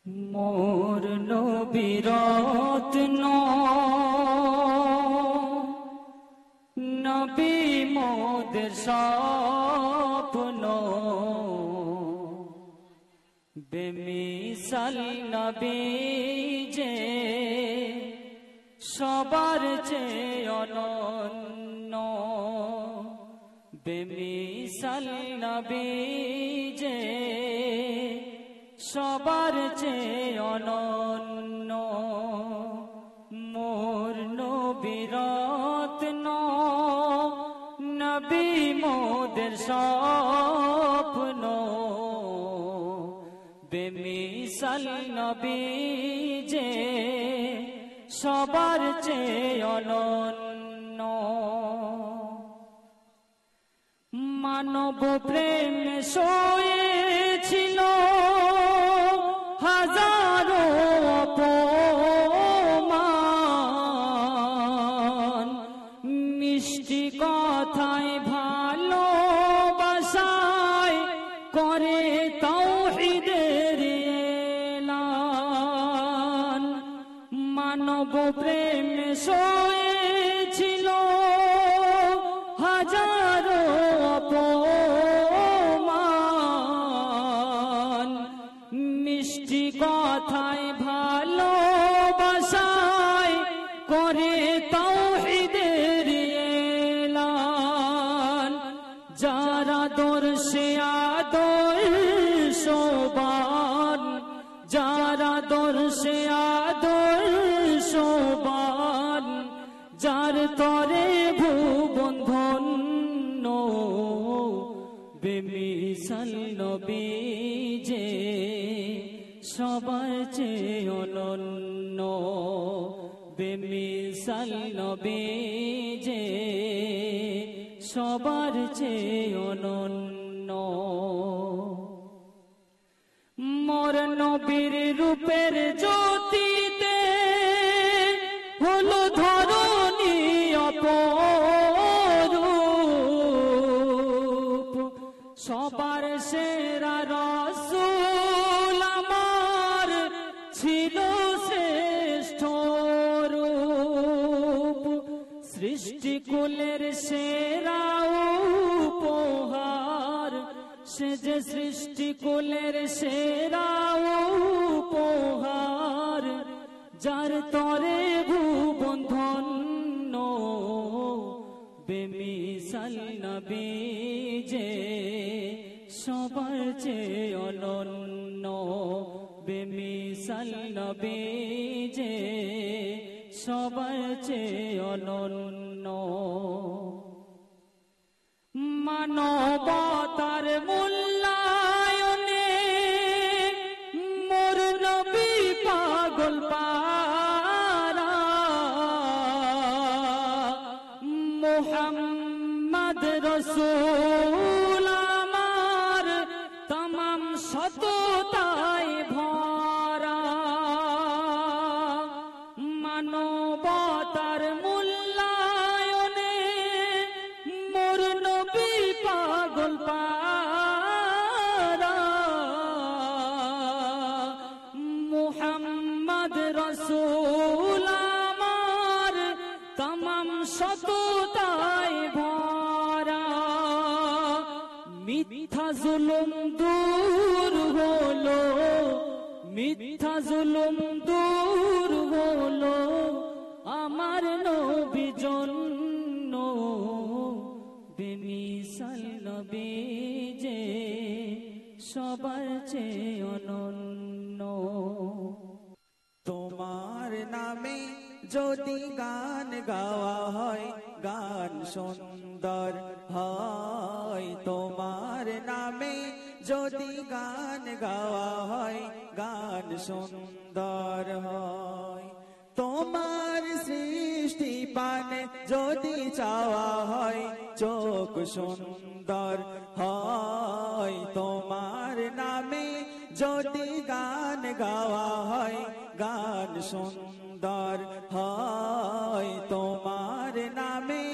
মোর নবীর রত্ন নবী মোদের স্বপ্ন বেমিসাল নবী যে সবার চেয়ে অনন্য বেমিসাল নবী যে সবার চেয়ে অনন্য মোর নবীর রত্ন নবী মোদের স্বপ্ন বেমিসাল নবী যে সবার চেয়ে অনন্য মানব প্রেম সয়েছিল হাজারো অপমান মিষ্টি কথায় ভালোবাসায় করে তাওহীদের এলান মানব প্রেম সয়েছিল হাজারো অপমান মিষ্টি কথায় ভালোবাসায় করে তাওহীদের এলান যারা দর্শে আদর্শবান যারা দর্শে আদর্শবান যার তরে ভুবন ধন্য বেমিসাল নবী যে সবার চেয়ে অনন্য বেমিসাল নবী যে সবার চেয়ে অনন্য মোর নবীর রূপের জ্যোতিতে হলো ধরণী অপরূপ সবার সেরা রাসূল আমার ছিল শ্রেষ্ঠ রূপ সৃষ্টিকুলের সেরা উপহার সে যে সৃষ্টিকুলের সেরা উপহার যার তরে ভুবন ধন্য বেমিসাল নবী যে সবার চেয়ে অনন্য বেমিসাল নবী যে সবার চেয়ে অনন্য মানবতার মূল্যায়নে মোর নবী পাগল পারা মুহাম্মদ রাসূল আমার तमाम সততায় ভরা মানবতার মূল্যায়নে মোর নবী পাগল পারা মুহাম্মদ রাসূল আমার तमाम সততায় ভরা মিথ্যা জুলুম দূর হলো মিথ্যা জুলুম দূর হলো আমার নবী জন্য বেমিসাল নবী যে সবার চেয়ে অনন্য তোমার নামে যদি গান গাওয়া হয় গান সুন্দর হয় তোমার নামে যদি গান গাওয়া হয় গান সুন্দর হয় তোমার সৃষ্টি পানে যদি চাওয়া হয় চোখ সুন্দর হয় তোমার নামে যদি গান গাওয়া হয় গান সুন্দর হয় তোমার নামে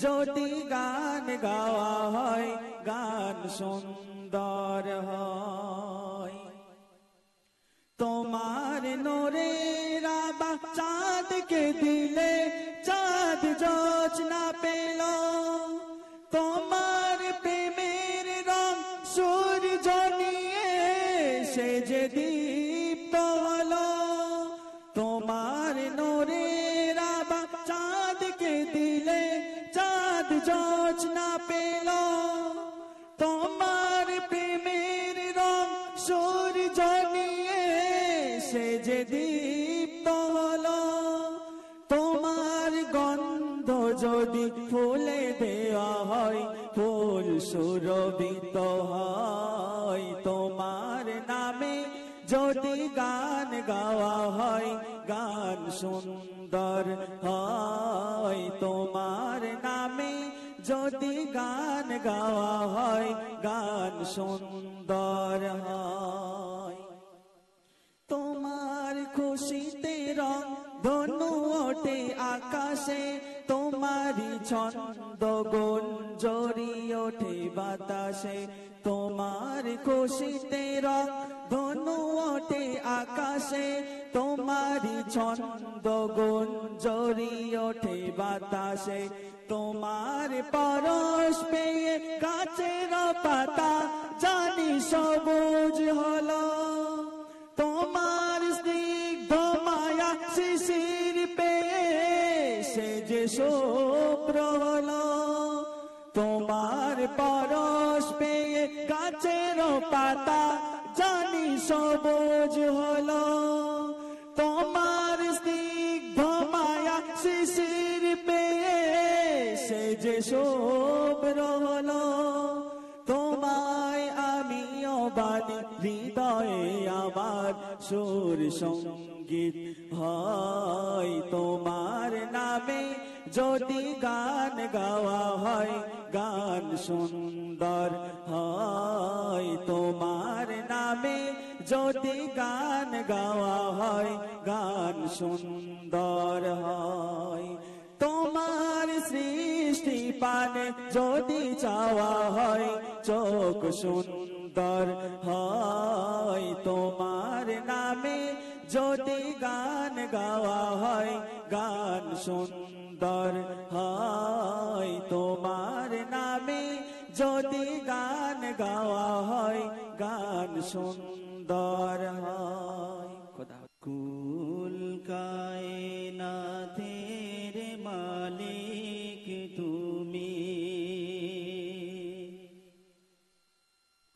যদি গান গাওয়া হয় গান সুন্দর হয় তোমার নূরের আভা চাঁদকে দিলে চাঁদ যোচনা পেল, তোমার প্রেমের রং সূর্য নিয়ে সে যে দীপ্ত হলো। তোমার নূরের আভা চাঁদকে দিলে চাঁদ যোচনা পেল, তোমার প্রেমের রং সূর্য নিয়ে সে যে দীপ্ত হলো। তোমার গন্ধ যদি ফুলে দেওয়া হয় ফুল সুরভিত হয়, তোমার নামে যদি গান গাওয়া হয় গান সুন্দর হয়, তোমার নামে যদি গান গাওয়া হয় গান সুন্দর হয়। তোমার খুশিতে রং ধনু ওঠে আকাশে, তোমারি ছন্দ গুঞ্জরি ওঠে বাতাসে, তোমার খুশিতে রং ধনু ওঠে আকাশে, তোমারি ছন্দ গুঞ্জরি ওঠে বাতাসে। তোমার পরশ পেয়ে গাছের পাতা জানি সবুজ হলো, তোমার স্নিগ্ধ মায়া শিশির পেয়ে সে যে শুভ্র হলো। তোমার পরশ পেয়ে গাছের পাতা জানি সবুজ হলো, তোমার স্নিগ্ধ মায়া শিশির পেয়ে সে যে শুভ্র হলো। তোমায় আমিও বানি হৃদয়ে আমার সুর সঙ্গীত হয়, তোমার নামে যদি গান গাওয়া হয় গান সুন্দর হয়, তোমার নামে যদি গান গাওয়া হয় গান সুন্দর হয়। তোমার সৃষ্টি পানে যদি চাওয়া হয় চোখ সুন্দর হয়, তোমার নামে যদি গান গাওয়া হয় গান সুন্দর হয়, তোমার নামে যদি গান গাওয়া হয় গান সুন্দর হয়। খোদা। কুল কায়নাতের মালিক তুমি,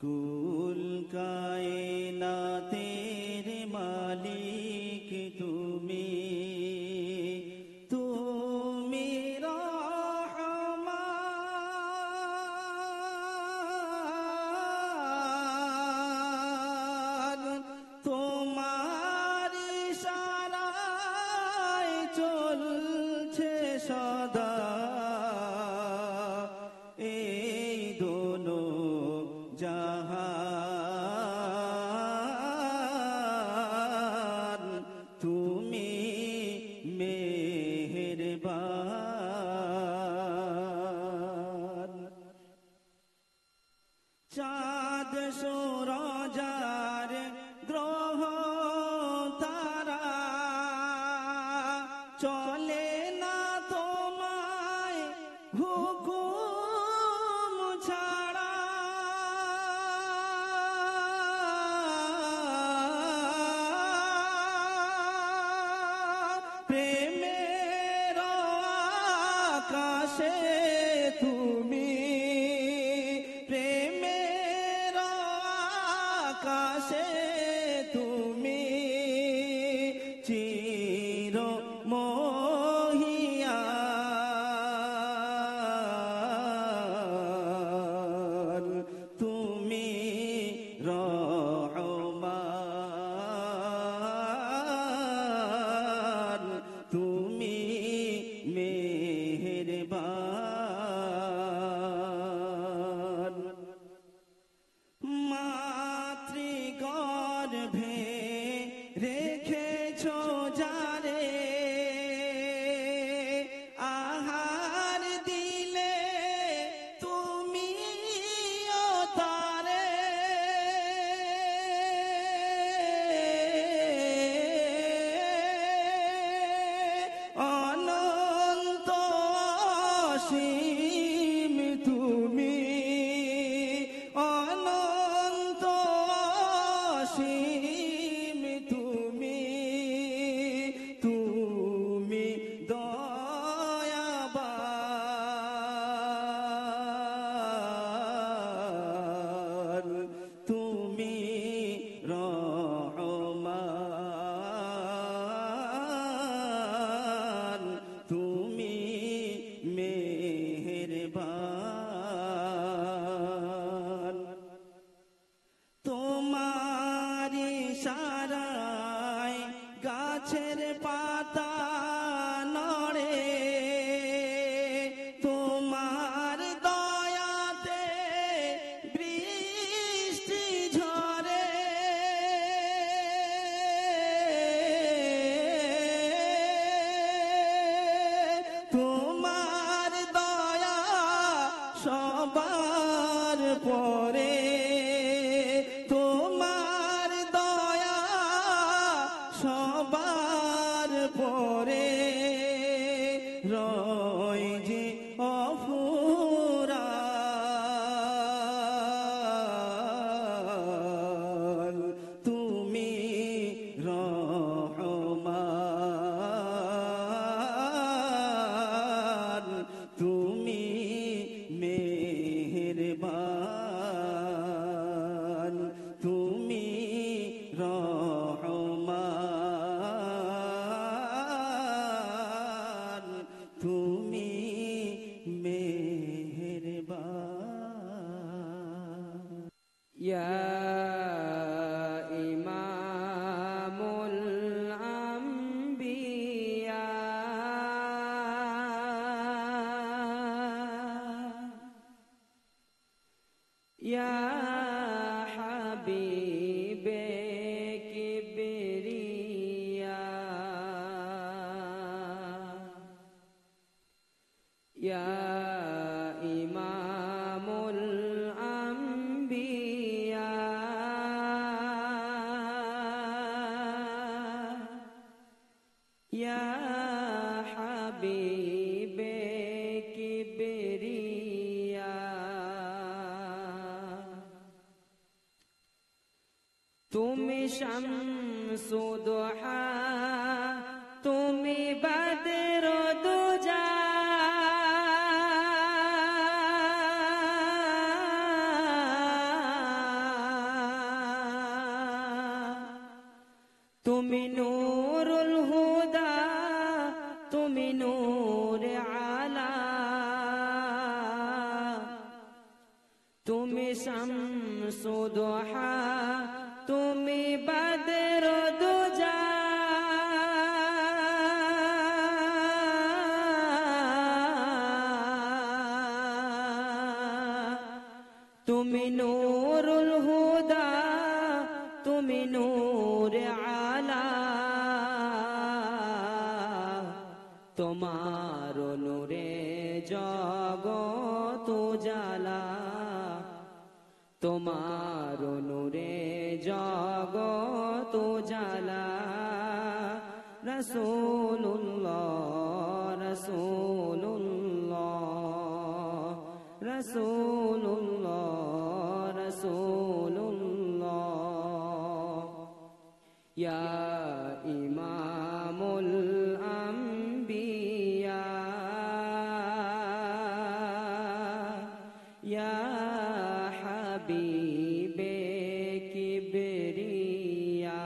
কুল কায়নাতের মালিক তুমি, তুমি রহমান, গাছের পাতা নড়ে তোমার দয়াতে বৃষ্টি ঝরে তোমার দয়া সবার পরে তোমার দয়া সবার পরে রয় যে অফুরান তুমি রহমান তুমি মেহেরবান তুমি রহমান তুমি মেহেরবান ইয়া ইমামুল আম্বিয়া ইয়া হাবিবে কিবরিয়া ইয়া ইমামুল আম্বিয়া ইয়া হাবিবে কিবরিয়া তুমি শামসু দুহা তুমি বদর দুজা তুমি নূরুল হুদা তুমি নূর আলা তুমি শামসু দুহা তুমি বদর দুজা তুমি নূরুল হুদা তুমি নূর আলা তোমার নূরে জগত উজালা তোমার নূরে জগত উজালা রাসূলুল্লাহ রাসূলুল্লাহ রাসূলুল্লাহ রাসূলুল্লাহ ইয়া ইমামুল আম্বিয়া ইয়া হাবিবে কিবরিয়া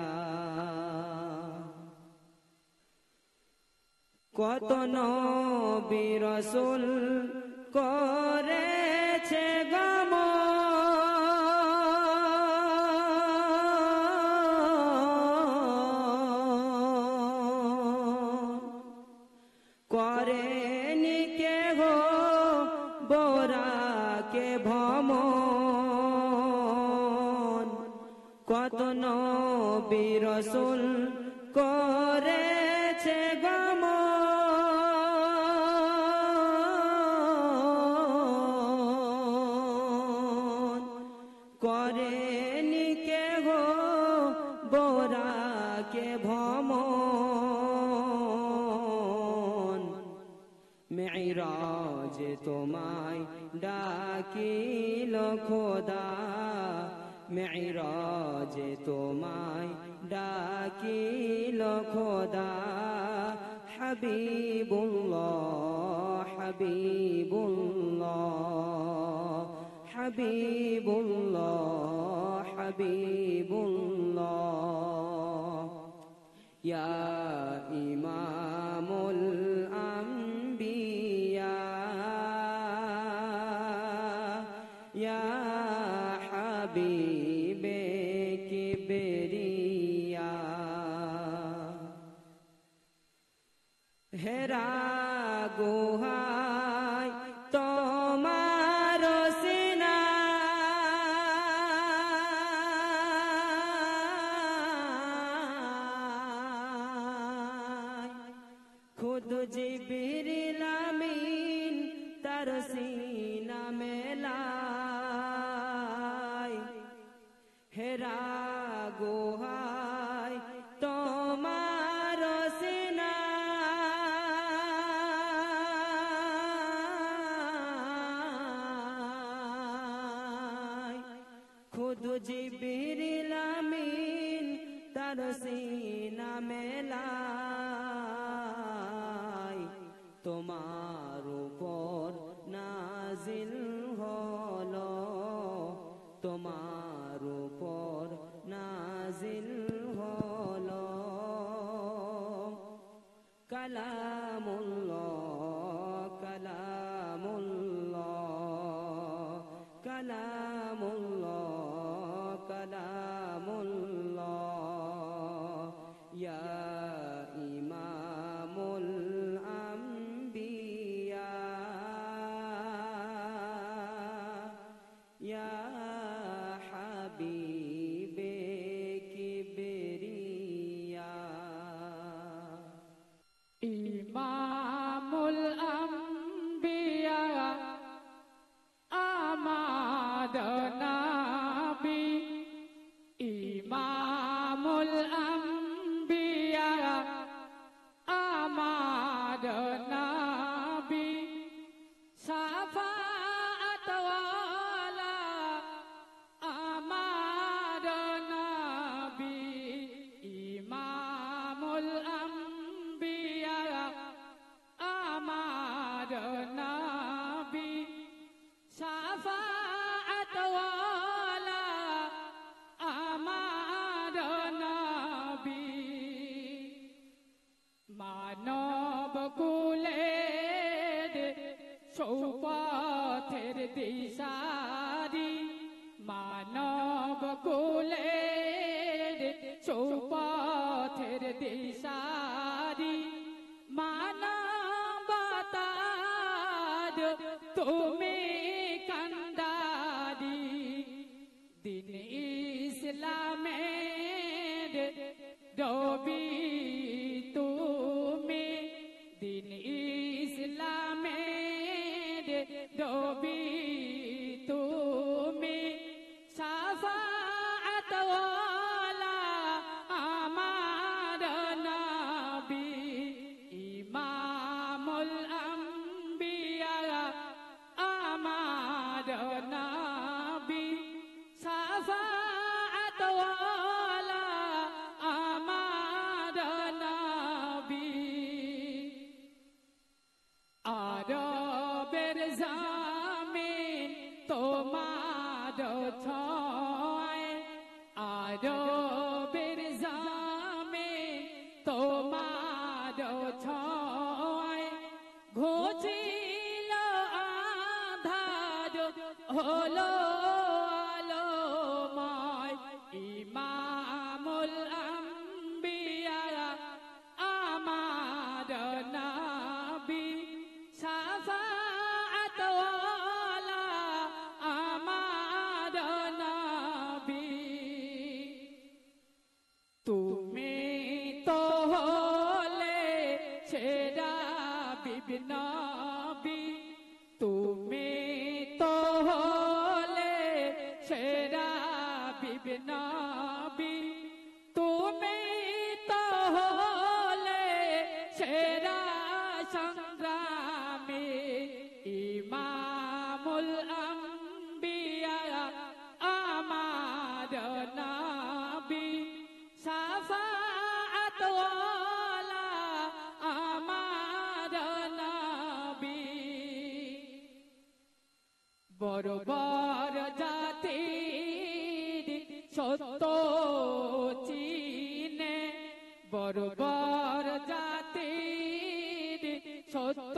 কত নবী রাসূল করেছে গমন করেনি কেহ বোরাকে ভ্রমণ কত নবী রাসূল করেছে গমন করেনি কেহ বোরাকে ভ্রমণ মেরাজ তোমায় ডাকিল খোদা মেরাজ তোমায় ডাকিল খোদা হাবিবুল্লাহ হাবিবুল্লাহ হাবিবুল্লাহ হাবিবুল্লাহ ইয়া ইমামুল আম্বিয়া ইয়া হাবিবে কিবরিয়া গোহাই তোমার সিনা খুদ জিবরিল আমিন তার সিনা মেলায় হেরা গোহাই তোমার সিনা খুদ জিবরিল আমিন তার সিনা মেলায় তোমার উপর নাজিল হলো তোমার উপর নাজিল হলো কালামুল্লাহ কালামুল্লাহ কালামুল্লাহ কালামুল্লাহ ইয়া ইমামুল আম্বিয়া ইয়া হাবিবে কিবরিয়া ইমামুল আম্বিয়া আমাদ নবী ইমামুল আম্বিয়া আমাদ নবী শাফাআত ওয়ালা আমাদ নবী ইমামুল আম্বিয়া আমাদ নবী শাফাআত ওয়ালা আমাদ নবী মানব কুলের সৌপথের দিশারি মানব কুলের সৌপথের দিশারি মানবতার তুমি কান্দারি দিন ইসলামের রবি তুমি দিন ইসলামের রবি তুমি শাফাআত ওয়ালা আমার নবী ইমামুল আম্বিয়া আমার নবী শাফাআত ওয়ালা আমার নবী আরবের জামিন তোমার ছয় আরবের জামিন তোমার ছয় ঘোচিল আধার হলো আলোময় ইমামুল আম্বিয়া আমার নবী শাফাআত ওয়ালা আমার নবী তুমি তো হলে সেরা বিবি নবী তুমি তো হলে সেরা বিবি নবী তুমি তো হলে সেরা সংগ্রামী ইমামুল আম্বিয়া আমার নবী শাফাআত ওয়ালা আমার নবী বড় বড় জাতির সত্য চিনে বড় বড় জাতির সত্য